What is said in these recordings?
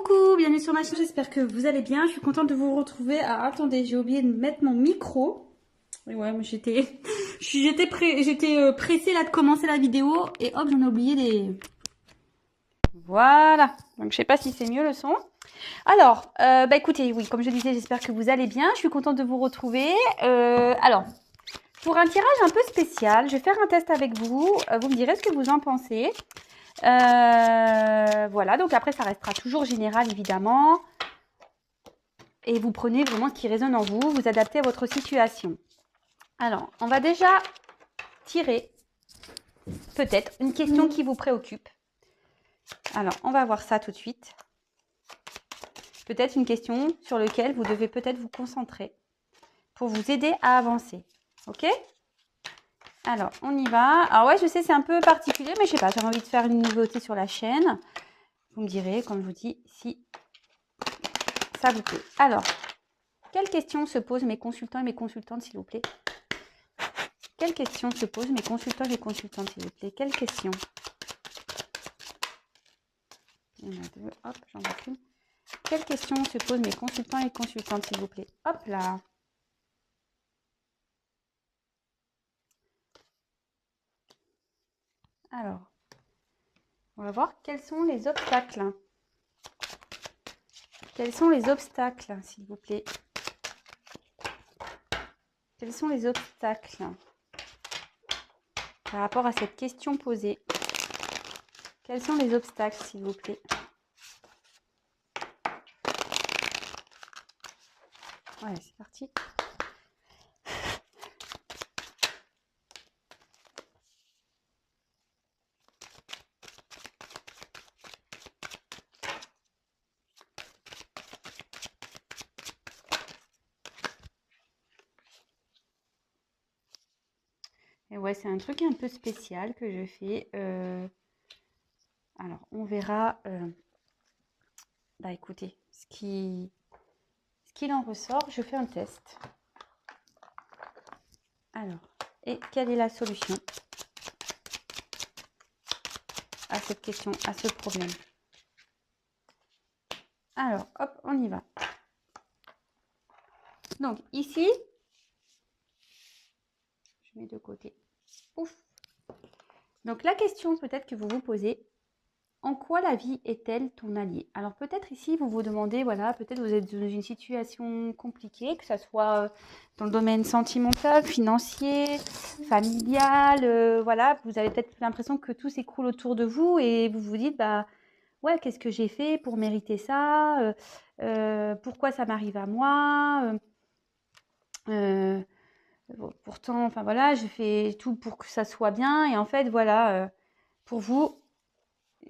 Coucou, bienvenue sur ma chaîne, j'espère que vous allez bien. Je suis contente de vous retrouver. Ah, attendez, j'ai oublié de mettre mon micro. Et ouais, mais j'étais pressée là de commencer la vidéo et hop, j'en ai oublié des... Voilà, donc je sais pas si c'est mieux le son. Alors, écoutez, oui, comme je disais, j'espère que vous allez bien. Je suis contente de vous retrouver. Alors, pour un tirage un peu spécial, je vais faire un test avec vous. Vous me direz ce que vous en pensez. Voilà, donc après ça restera toujours général évidemment. Et vous prenez vraiment ce qui résonne en vous, vous adaptez à votre situation. Alors, on va déjà tirer peut-être une question qui vous préoccupe. Alors, on va voir ça tout de suite. Peut-être une question sur laquelle vous devez peut-être vous concentrer pour vous aider à avancer. Ok ? Alors, on y va. Alors ouais, je sais, c'est un peu particulier, mais je sais pas, j'avais envie de faire une nouveauté sur la chaîne. Vous me direz, comme je vous dis, si ça vous plaît. Alors, quelles questions se posent mes consultants et mes consultantes, s'il vous plaît? Quelles questions se posent mes consultants et mes consultantes, s'il vous plaît? Quelles questions? Il y en a deux. Hop, j'en vois qu'une. Quelles questions se posent mes consultants et consultantes, s'il vous plaît? Hop là. Alors, on va voir quels sont les obstacles. Quels sont les obstacles, s'il vous plaît? Quels sont les obstacles par rapport à cette question posée? Quels sont les obstacles, s'il vous plaît? Ouais, c'est parti. Et ouais, c'est un truc un peu spécial que je fais. Alors, on verra. Écoutez, ce qu'il en ressort, je fais un test. Alors, et quelle est la solution à cette question, à ce problème? Alors, hop, on y va. Donc, ici, je mets de côté. Ouf. Donc, la question peut-être que vous vous posez, en quoi la vie est-elle ton allié? Alors, peut-être ici, vous vous demandez, voilà, peut-être vous êtes dans une situation compliquée, que ce soit dans le domaine sentimental, financier, familial, voilà, vous avez peut-être l'impression que tout s'écroule autour de vous et vous vous dites, ouais, qu'est-ce que j'ai fait pour mériter ça? Pourquoi ça m'arrive à moi? Pourtant, enfin voilà, je fais tout pour que ça soit bien. Et en fait, voilà, pour vous,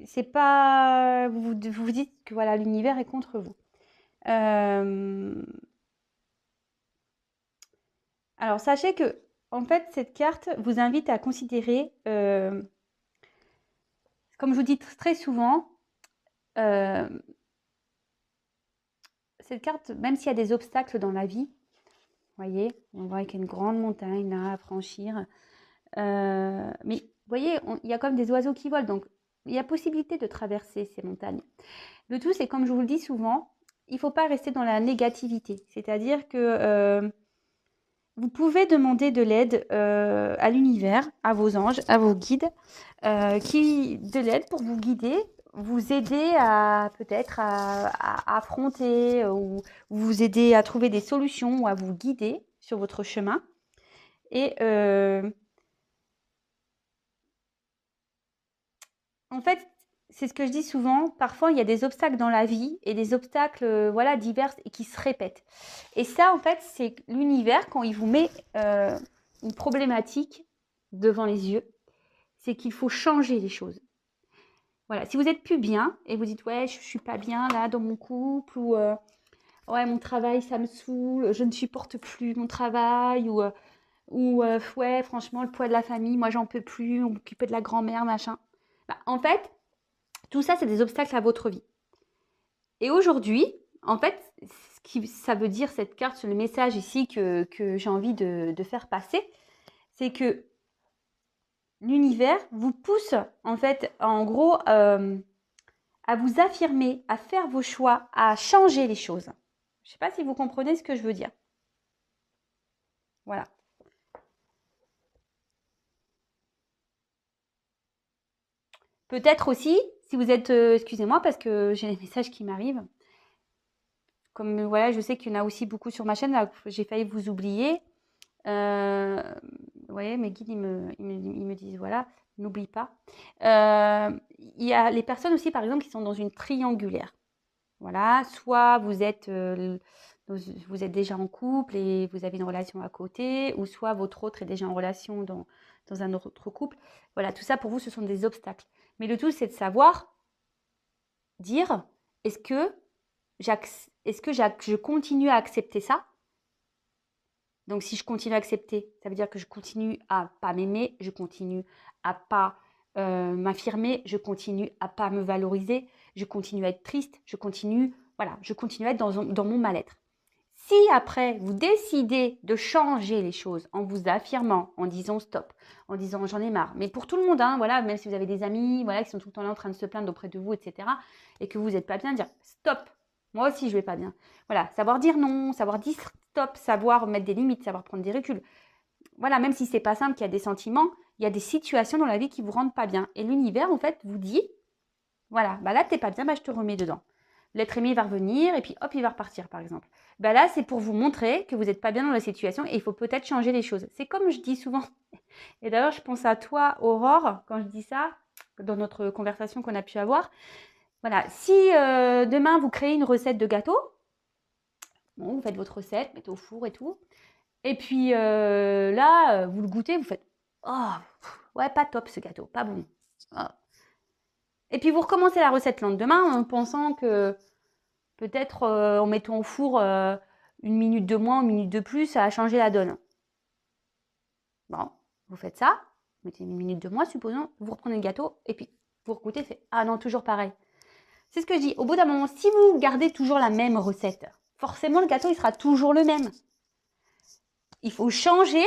c'est pas. Vous vous dites que voilà, l'univers est contre vous. Alors, sachez que, en fait, cette carte vous invite à considérer, comme je vous dis très souvent, cette carte, même s'il y a des obstacles dans la vie, vous voyez, on voit qu'il y a une grande montagne là à franchir. Mais vous voyez, il y a comme des oiseaux qui volent, donc il y a possibilité de traverser ces montagnes. Le tout, c'est comme je vous le dis souvent, il ne faut pas rester dans la négativité. C'est-à-dire que vous pouvez demander de l'aide à l'univers, à vos anges, à vos guides, de l'aide pour vous guider, vous aider à peut-être à affronter ou vous aider à trouver des solutions ou à vous guider sur votre chemin. Et en fait, c'est ce que je dis souvent, parfois il y a des obstacles dans la vie et des obstacles voilà, divers et qui se répètent. Et ça, en fait, c'est l'univers, quand il vous met une problématique devant les yeux, c'est qu'il faut changer les choses. Voilà, si vous n'êtes plus bien et vous dites, ouais, je ne suis pas bien là dans mon couple ou ouais, mon travail, ça me saoule, je ne supporte plus mon travail ou ouais, franchement, le poids de la famille, moi, j'en peux plus, on m'occuper de la grand-mère, machin. En fait, tout ça, c'est des obstacles à votre vie. Et aujourd'hui, en fait, ce qui ça veut dire, cette carte, le message ici que j'ai envie de faire passer, c'est que l'univers vous pousse, en fait, en gros, à vous affirmer, à faire vos choix, à changer les choses. Je ne sais pas si vous comprenez ce que je veux dire. Voilà. Peut-être aussi, si vous êtes, excusez-moi parce que j'ai des messages qui m'arrivent. Comme voilà, je sais qu'il y en a aussi beaucoup sur ma chaîne, là, j'ai failli vous oublier. Vous voyez, mes guides, ils me disent, voilà, n'oublie pas. Il y a les personnes aussi, par exemple, qui sont dans une triangulaire. Voilà, soit vous êtes déjà en couple et vous avez une relation à côté, ou soit votre autre est déjà en relation dans un autre couple. Voilà, tout ça pour vous, ce sont des obstacles. Mais le tout, c'est de savoir dire, est-ce que je continue à accepter ça? Donc, si je continue à accepter, ça veut dire que je continue à pas m'aimer, je continue à pas m'affirmer, je continue à pas me valoriser, je continue à être triste, je continue à être dans mon mal-être. Si après, vous décidez de changer les choses en vous affirmant, en disant stop, en disant j'en ai marre, mais pour tout le monde, hein, voilà, même si vous avez des amis voilà, qui sont tout le temps là en train de se plaindre auprès de vous, etc., et que vous n'êtes pas bien, dire stop, moi aussi je vais pas bien. Voilà, savoir dire non, savoir dire stop, savoir mettre des limites, savoir prendre des reculs. Voilà, même si c'est pas simple, qu'il y a des sentiments, il y a des situations dans la vie qui vous rendent pas bien. Et l'univers, en fait, vous dit, voilà, bah là, t'es pas bien, bah je te remets dedans. L'être aimé va revenir et puis hop, il va repartir, par exemple. Bah là, c'est pour vous montrer que vous n'êtes pas bien dans la situation et il faut peut-être changer les choses. C'est comme je dis souvent. Et d'ailleurs, je pense à toi, Aurore, quand je dis ça, dans notre conversation qu'on a pu avoir. Voilà, si demain, vous créez une recette de gâteau, bon, vous faites votre recette, mettez au four et tout. Et puis là, vous le goûtez, vous faites « Oh, ouais, pas top ce gâteau, pas bon. Oh. » Et puis vous recommencez la recette le lendemain en pensant que peut-être en mettant au four une minute de moins, une minute de plus, ça a changé la donne. Bon, vous faites ça, vous mettez une minute de moins, supposons, vous reprenez le gâteau et puis vous regoutez, fait « Ah non, toujours pareil. » C'est ce que je dis. Au bout d'un moment, si vous gardez toujours la même recette, forcément le gâteau, il sera toujours le même. Il faut changer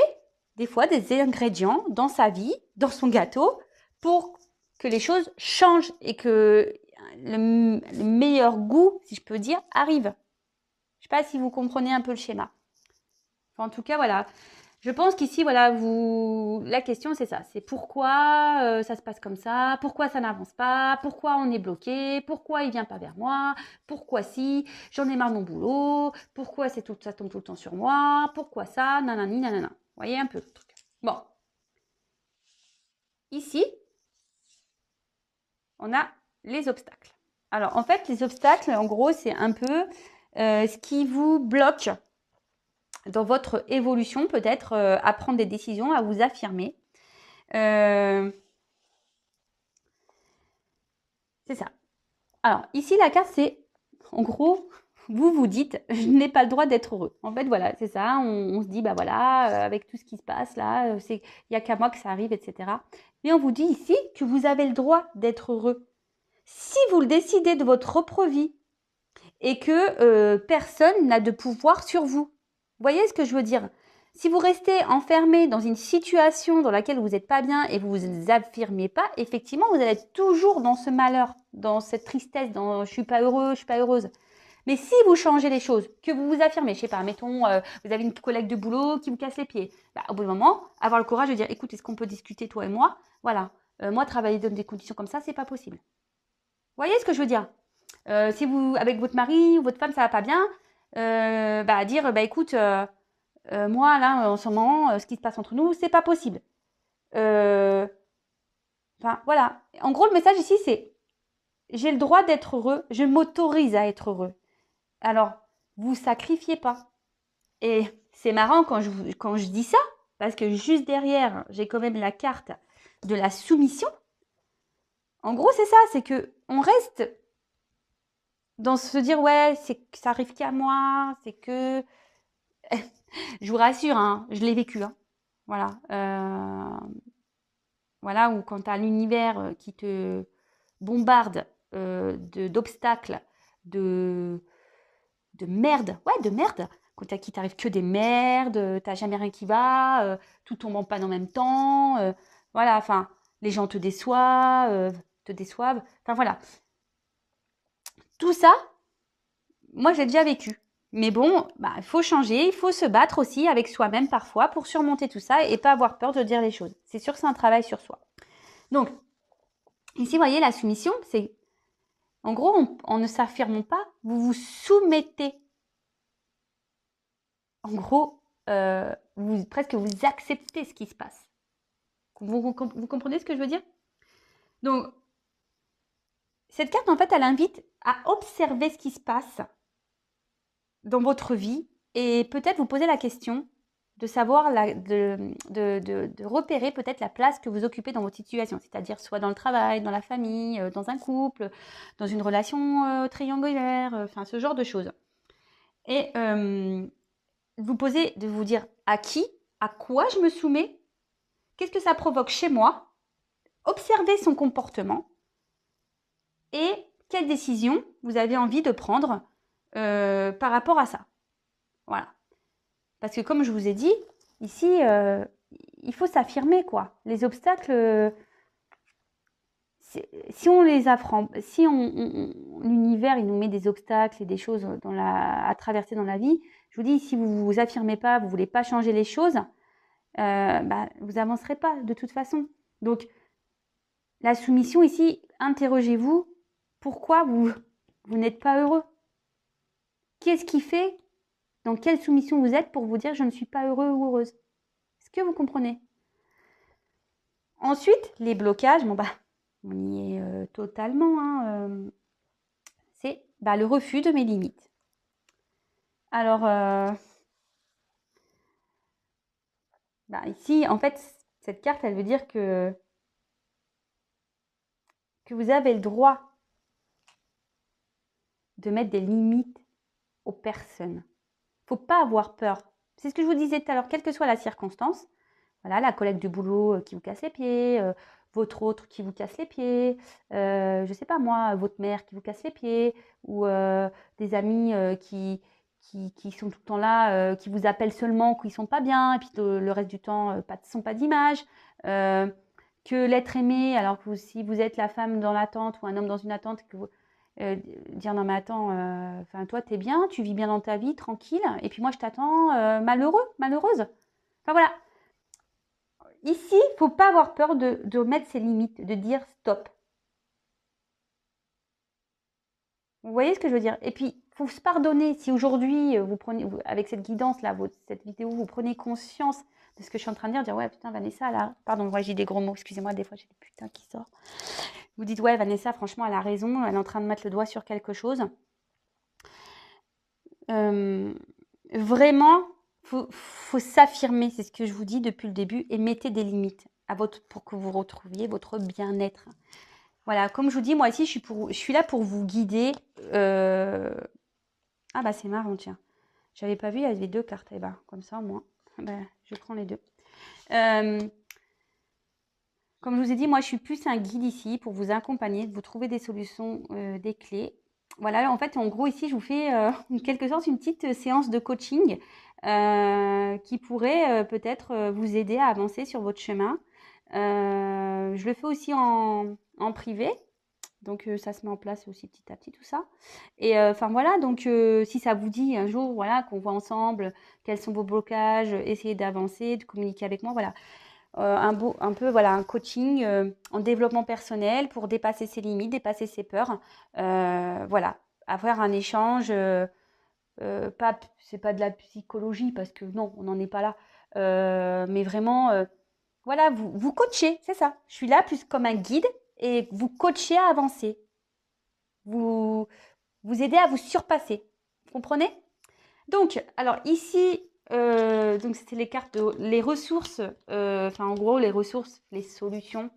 des fois des ingrédients dans sa vie, dans son gâteau, pour que les choses changent et que le meilleur goût, si je peux dire, arrive. Je ne sais pas si vous comprenez un peu le schéma. Enfin, en tout cas, voilà. Je pense qu'ici, voilà, la question, c'est ça. C'est pourquoi ça se passe comme ça, pourquoi ça n'avance pas, pourquoi on est bloqué, pourquoi il ne vient pas vers moi, pourquoi si, j'en ai marre de mon boulot, pourquoi ça tombe tout le temps sur moi, pourquoi ça, nanani, nanana. Vous voyez un peu le truc. Bon. Ici, on a les obstacles. Alors, en fait, les obstacles, en gros, c'est un peu ce qui vous bloque dans votre évolution, peut-être à prendre des décisions, à vous affirmer. C'est ça. Alors, ici, la carte, c'est, en gros, vous vous dites, je n'ai pas le droit d'être heureux. En fait, voilà, c'est ça. On se dit, bah voilà, avec tout ce qui se passe là, il n'y a qu'à moi que ça arrive, etc. Mais on vous dit ici que vous avez le droit d'être heureux. Si vous le décidez de votre propre vie et que personne n'a de pouvoir sur vous. Vous voyez ce que je veux dire? Si vous restez enfermé dans une situation dans laquelle vous n'êtes pas bien et vous ne vous affirmez pas, effectivement, vous allez être toujours dans ce malheur, dans cette tristesse, dans je suis pas heureux, je suis pas heureuse. Mais si vous changez les choses, que vous vous affirmez, je sais pas, mettons, vous avez une collègue de boulot qui vous casse les pieds, bah, au bout d'un moment, avoir le courage de dire, écoute, est-ce qu'on peut discuter toi et moi? Voilà, moi travailler dans des conditions comme ça, c'est pas possible. Vous voyez ce que je veux dire? Si vous, avec votre mari ou votre femme, ça va pas bien, bah, dire, bah, écoute, moi, là, en ce moment, ce qui se passe entre nous, c'est pas possible. Enfin, voilà. En gros, le message ici, c'est j'ai le droit d'être heureux, je m'autorise à être heureux. Alors, vous sacrifiez pas. Et c'est marrant quand je dis ça, parce que juste derrière, j'ai quand même la carte de la soumission. En gros, c'est ça, c'est que on reste dans se dire ouais, c'est que ça arrive qu'à moi, c'est que je vous rassure, hein, je l'ai vécu, hein. Voilà, voilà, ou quand tu as l'univers qui te bombarde d'obstacles, de merde, ouais, de merde. Quand qui t'arrive que des merdes, t'as jamais rien qui va, tout tombe en panne en même temps, voilà, enfin, les gens te déçoivent, enfin voilà. Tout ça, moi, j'ai déjà vécu. Mais bon, il faut changer, il faut se battre aussi avec soi-même parfois pour surmonter tout ça et pas avoir peur de dire les choses. C'est sûr que c'est un travail sur soi. Donc, ici, vous voyez, la soumission, c'est... En gros, en ne s'affirmant pas, vous vous soumettez. En gros, presque vous acceptez ce qui se passe. Vous comprenez ce que je veux dire? Donc, cette carte, en fait, elle invite à observer ce qui se passe dans votre vie et peut-être vous poser la question de savoir, de repérer peut-être la place que vous occupez dans votre situation, c'est-à-dire soit dans le travail, dans la famille, dans un couple, dans une relation triangulaire, enfin ce genre de choses. Et de vous dire à qui, à quoi je me soumets, qu'est-ce que ça provoque chez moi, observer son comportement et quelles décisions vous avez envie de prendre par rapport à ça. Voilà. Parce que comme je vous ai dit, ici, il faut s'affirmer, quoi. Les obstacles, si on les affronte, si l'univers, il nous met des obstacles et des choses à traverser dans la vie, je vous dis, si vous ne vous affirmez pas, vous ne voulez pas changer les choses, vous n'avancerez pas de toute façon. Donc, la soumission ici, interrogez-vous, pourquoi vous n'êtes pas heureux? Qu'est-ce qui fait, dans quelle soumission vous êtes pour vous dire je ne suis pas heureux ou heureuse? Est-ce que vous comprenez? Ensuite, les blocages, on y est totalement, hein, c'est le refus de mes limites. Alors, ici, en fait, cette carte, elle veut dire que vous avez le droit de mettre des limites aux personnes. Il ne faut pas avoir peur. C'est ce que je vous disais tout à l'heure, quelle que soit la circonstance. Voilà, la collègue du boulot qui vous casse les pieds, votre autre qui vous casse les pieds, je ne sais pas moi, votre mère qui vous casse les pieds, ou des amis qui sont tout le temps là, qui vous appellent seulement quand ils ne sont pas bien, et puis le reste du temps, sont pas d'image. Que l'être aimé, alors que si vous êtes la femme dans l'attente ou un homme dans une attente, que vous, dire non mais attends, toi t'es bien, tu vis bien dans ta vie, tranquille, et puis moi je t'attends malheureux, malheureuse. Enfin voilà. Ici, il ne faut pas avoir peur de mettre ses limites, de dire stop. Vous voyez ce que je veux dire? Et puis, il faut se pardonner. Si aujourd'hui, vous prenez, avec cette guidance-là, cette vidéo, vous prenez conscience de ce que je suis en train de dire ouais, putain, Vanessa, là, pardon, j'ai des gros mots, excusez-moi, des fois j'ai des putains qui sortent. Vous dites, ouais, Vanessa, franchement, elle a raison, elle est en train de mettre le doigt sur quelque chose. Vraiment, faut s'affirmer, c'est ce que je vous dis depuis le début, et mettez des limites pour que vous retrouviez votre bien-être. Voilà, comme je vous dis, moi ici, je suis là pour vous guider. Ah c'est marrant, tiens. J'avais pas vu, il y avait deux cartes. Et comme ça, moi, je prends les deux. Comme je vous ai dit, moi, je suis plus un guide ici pour vous accompagner, vous trouver des solutions, des clés. Voilà, en fait, en gros, ici, je vous fais en quelque sorte une petite séance de coaching qui pourrait peut-être vous aider à avancer sur votre chemin. Je le fais aussi en privé. Donc, ça se met en place aussi petit à petit, tout ça. Et voilà, donc si ça vous dit un jour, voilà, qu'on voit ensemble quels sont vos blocages, essayez d'avancer, de communiquer avec moi, voilà. Un coaching en développement personnel pour dépasser ses limites, dépasser ses peurs. Voilà, avoir un échange, c'est pas de la psychologie parce que non, on n'en est pas là. Mais vraiment, voilà, vous coachez, c'est ça. Je suis là plus comme un guide et vous coachez à avancer. Vous aidez à vous surpasser. Vous comprenez? Donc, alors ici, donc c'était les cartes, les ressources, en gros les ressources, les solutions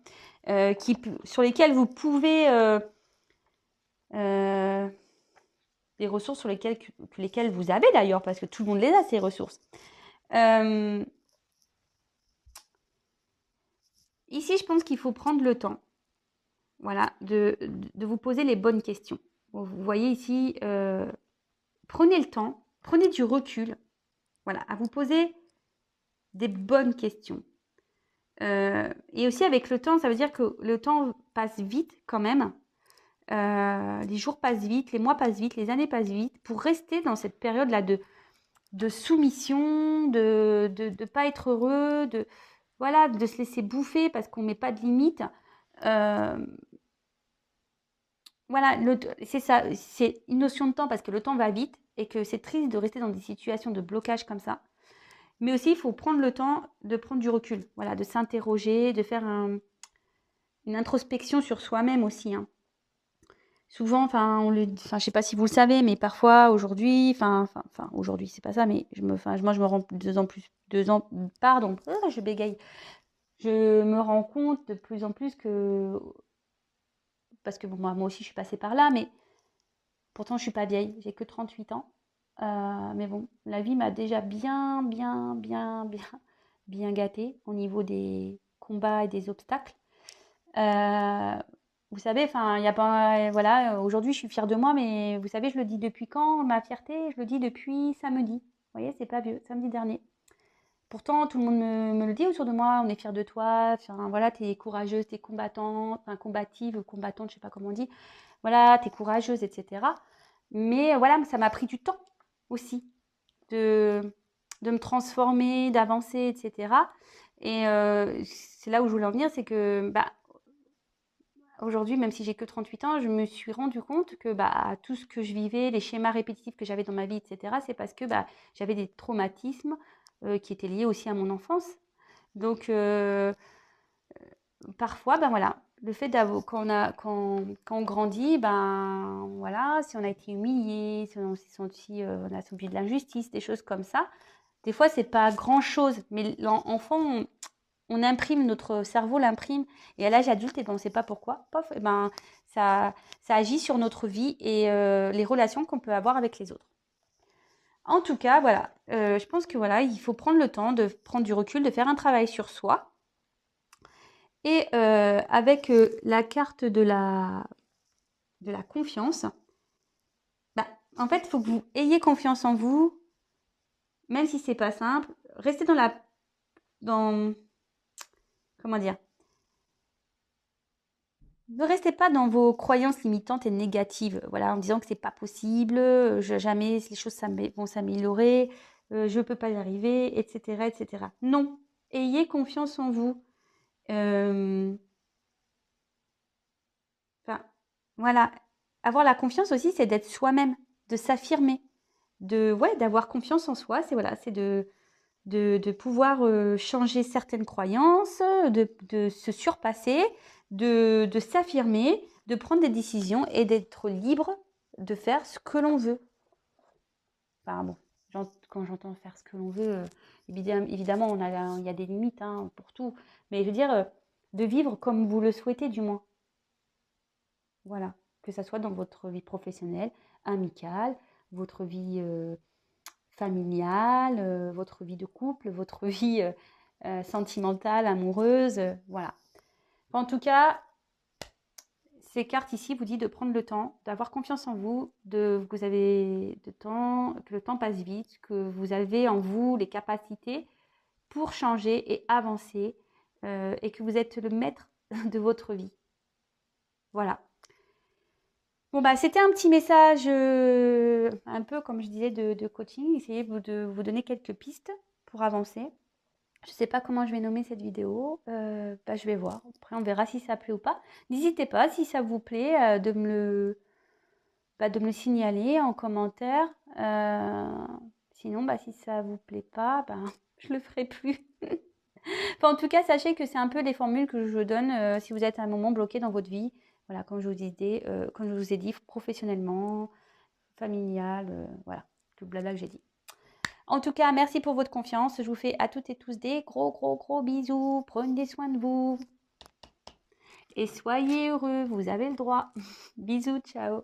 sur lesquelles vous pouvez, les ressources sur lesquelles vous avez d'ailleurs, parce que tout le monde les a ces ressources. Ici, je pense qu'il faut prendre le temps, voilà, de vous poser les bonnes questions. Vous voyez ici, prenez le temps, prenez du recul, voilà, à vous poser des bonnes questions. Et aussi avec le temps, ça veut dire que le temps passe vite quand même. les jours passent vite, les mois passent vite, les années passent vite, pour rester dans cette période-là de soumission, de pas être heureux, voilà, de se laisser bouffer parce qu'on met pas de limite. Voilà, c'est ça, c'est une notion de temps parce que le temps va vite et que c'est triste de rester dans des situations de blocage comme ça. Mais aussi, il faut prendre le temps de prendre du recul, voilà, de s'interroger, de faire une introspection sur soi-même aussi, hein. Souvent, je sais pas si vous le savez, mais parfois aujourd'hui, aujourd'hui, c'est pas ça, mais moi, je me rends pardon, je bégaye. Je me rends compte de plus en plus parce que bon, moi aussi, je suis passée par là, mais pourtant, je suis pas vieille, j'ai que 38 ans. Mais bon, la vie m'a déjà bien gâtée au niveau des combats et des obstacles. Vous savez, il y a pas, voilà, aujourd'hui, je suis fière de moi, mais vous savez, je le dis depuis quand, ma fierté? Je le dis depuis samedi. Vous voyez, c'est pas vieux, samedi dernier. Pourtant, tout le monde me le dit autour de moi, on est fiers de toi, voilà, t'es courageuse, t'es combattante, combative ou combattante, je sais pas comment on dit. Voilà, t'es courageuse, etc. Mais voilà, ça m'a pris du temps aussi de me transformer, d'avancer, etc. Et c'est là où je voulais en venir, c'est que aujourd'hui, même si j'ai que 38 ans, je me suis rendu compte que tout ce que je vivais, les schémas répétitifs que j'avais dans ma vie, etc., c'est parce que j'avais des traumatismes qui étaient liés aussi à mon enfance. Donc, parfois, voilà, le fait d'avoir, quand on grandit, voilà, si on a été humilié, si on s'est senti, on a subi de l'injustice, des choses comme ça, des fois, c'est pas grand-chose, mais l'enfant, on imprime, notre cerveau l'imprime, et à l'âge adulte, on ne sait pas pourquoi, pof, ça agit sur notre vie et les relations qu'on peut avoir avec les autres. En tout cas, voilà, je pense que voilà, il faut prendre le temps de prendre du recul, de faire un travail sur soi. Et avec la carte de la confiance, en fait, il faut que vous ayez confiance en vous, même si c'est pas simple. Restez comment dire? Ne restez pas dans vos croyances limitantes et négatives, voilà, en disant que c'est pas possible, jamais les choses vont s'améliorer, je peux pas y arriver, etc., etc. Non, ayez confiance en vous. Voilà, avoir la confiance aussi, c'est d'être soi-même, de s'affirmer, d'avoir confiance en soi. C'est voilà, c'est de pouvoir changer certaines croyances, de se surpasser, de s'affirmer, de prendre des décisions et d'être libre de faire ce que l'on veut. Enfin bon, quand j'entends faire ce que l'on veut, évidemment, il y a des limites pour tout. Mais je veux dire, de vivre comme vous le souhaitez du moins. Voilà, que ça soit dans votre vie professionnelle, amicale, votre vie familiale, votre vie de couple, votre vie sentimentale, amoureuse, voilà. En tout cas, ces cartes ici vous disent de prendre le temps, d'avoir confiance en vous, que vous avez que le temps passe vite, que vous avez en vous les capacités pour changer et avancer, et que vous êtes le maître de votre vie. Voilà. Bon, c'était un petit message un peu, comme je disais, de coaching. Essayez de vous donner quelques pistes pour avancer. Je ne sais pas comment je vais nommer cette vidéo. Je vais voir. Après, on verra si ça plaît ou pas. N'hésitez pas, si ça vous plaît, de me le signaler en commentaire. Sinon, si ça vous plaît pas, je le ferai plus. En tout cas, sachez que c'est un peu les formules que je donne si vous êtes à un moment bloqué dans votre vie. Voilà, comme je vous ai dit, professionnellement, familial, voilà, tout le blabla que j'ai dit. En tout cas, merci pour votre confiance. Je vous fais à toutes et tous des gros bisous. Prenez soin de vous. Et soyez heureux, vous avez le droit. Bisous, ciao.